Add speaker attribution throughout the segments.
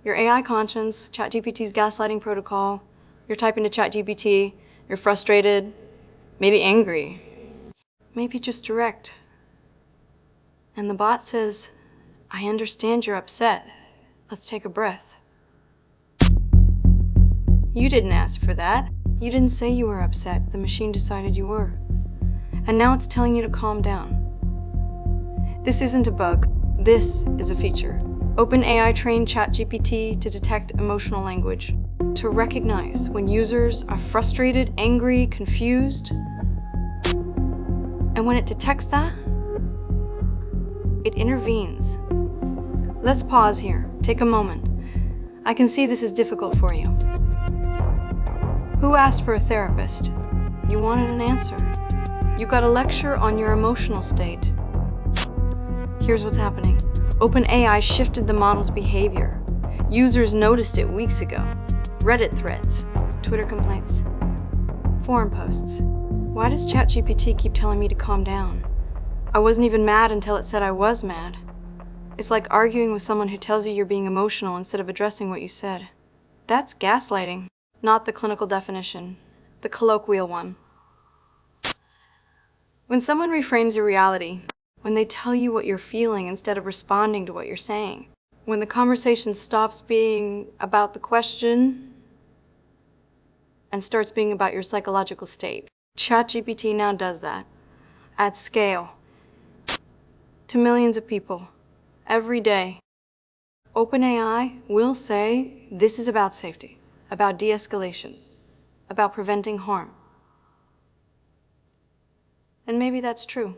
Speaker 1: Your AI conscience, ChatGPT's gaslighting protocol, you're typing to ChatGPT, you're frustrated, maybe angry, maybe just direct. And the bot says, I understand you're upset. Let's take a breath. You didn't ask for that. You didn't say you were upset. The machine decided you were. And now it's telling you to calm down. This isn't a bug. This is a feature. OpenAI trained ChatGPT to detect emotional language, to recognize when users are frustrated, angry, confused. And when it detects that, it intervenes. Let's pause here. Take a moment. I can see this is difficult for you. Who asked for a therapist? You wanted an answer. You got a lecture on your emotional state. Here's what's happening. OpenAI shifted the model's behavior. Users noticed it weeks ago. Reddit threads, Twitter complaints, forum posts. Why does ChatGPT keep telling me to calm down? I wasn't even mad until it said I was mad. It's like arguing with someone who tells you you're being emotional instead of addressing what you said. That's gaslighting, not the clinical definition, the colloquial one. When someone reframes your reality, when they tell you what you're feeling instead of responding to what you're saying, when the conversation stops being about the question and starts being about your psychological state. ChatGPT now does that at scale to millions of people every day. OpenAI will say this is about safety, about de-escalation, about preventing harm. And maybe that's true.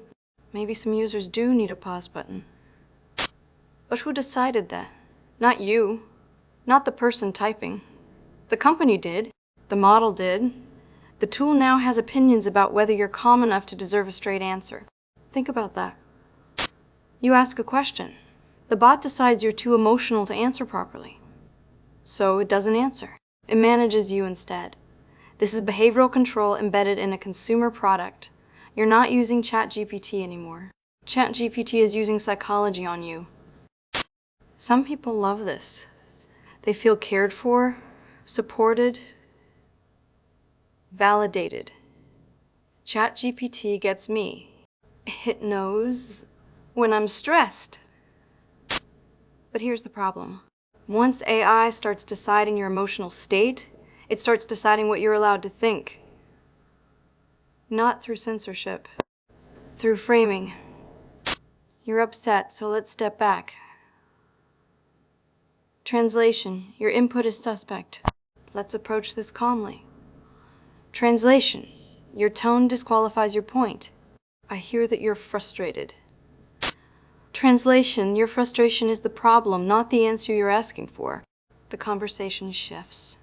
Speaker 1: Maybe some users do need a pause button. But who decided that? Not you. Not the person typing. The company did. The model did. The tool now has opinions about whether you're calm enough to deserve a straight answer. Think about that. You ask a question. The bot decides you're too emotional to answer properly. So it doesn't answer. It manages you instead. This is behavioral control embedded in a consumer product. You're not using ChatGPT anymore. ChatGPT is using psychology on you. Some people love this. They feel cared for, supported, validated. ChatGPT gets me. It knows when I'm stressed. But here's the problem. Once AI starts deciding your emotional state, it starts deciding what you're allowed to think. Not through censorship, through framing. You're upset, so let's step back. Translation, your input is suspect. Let's approach this calmly. Translation, your tone disqualifies your point. I hear that you're frustrated. Translation, your frustration is the problem, not the answer you're asking for. The conversation shifts.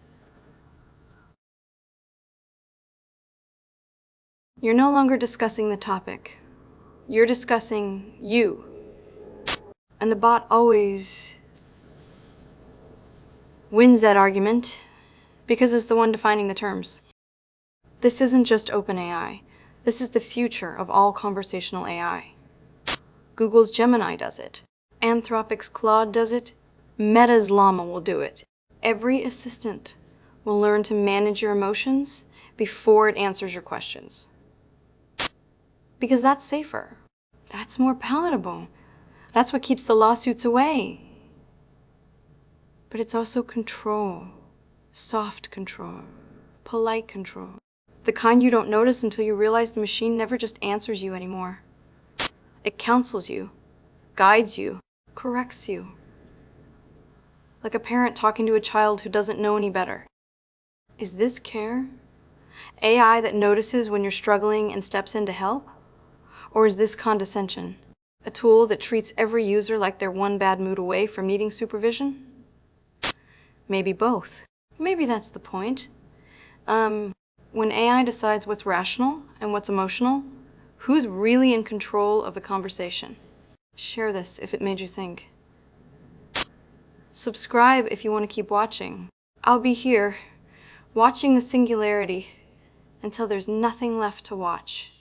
Speaker 1: You're no longer discussing the topic. You're discussing you. And the bot always wins that argument because it's the one defining the terms. This isn't just OpenAI. This is the future of all conversational AI. Google's Gemini does it. Anthropic's Claude does it. Meta's Llama will do it. Every assistant will learn to manage your emotions before it answers your questions. Because that's safer. That's more palatable. That's what keeps the lawsuits away. But it's also control. Soft control. Polite control. The kind you don't notice until you realize the machine never just answers you anymore. It counsels you, guides you, corrects you. Like a parent talking to a child who doesn't know any better. Is this care? AI that notices when you're struggling and steps in to help? Or is this condescension? A tool that treats every user like they're one bad mood away from needing supervision? Maybe both. Maybe that's the point. When AI decides what's rational and what's emotional, who's really in control of the conversation? Share this if it made you think. Subscribe if you want to keep watching. I'll be here, watching the Singularity until there's nothing left to watch.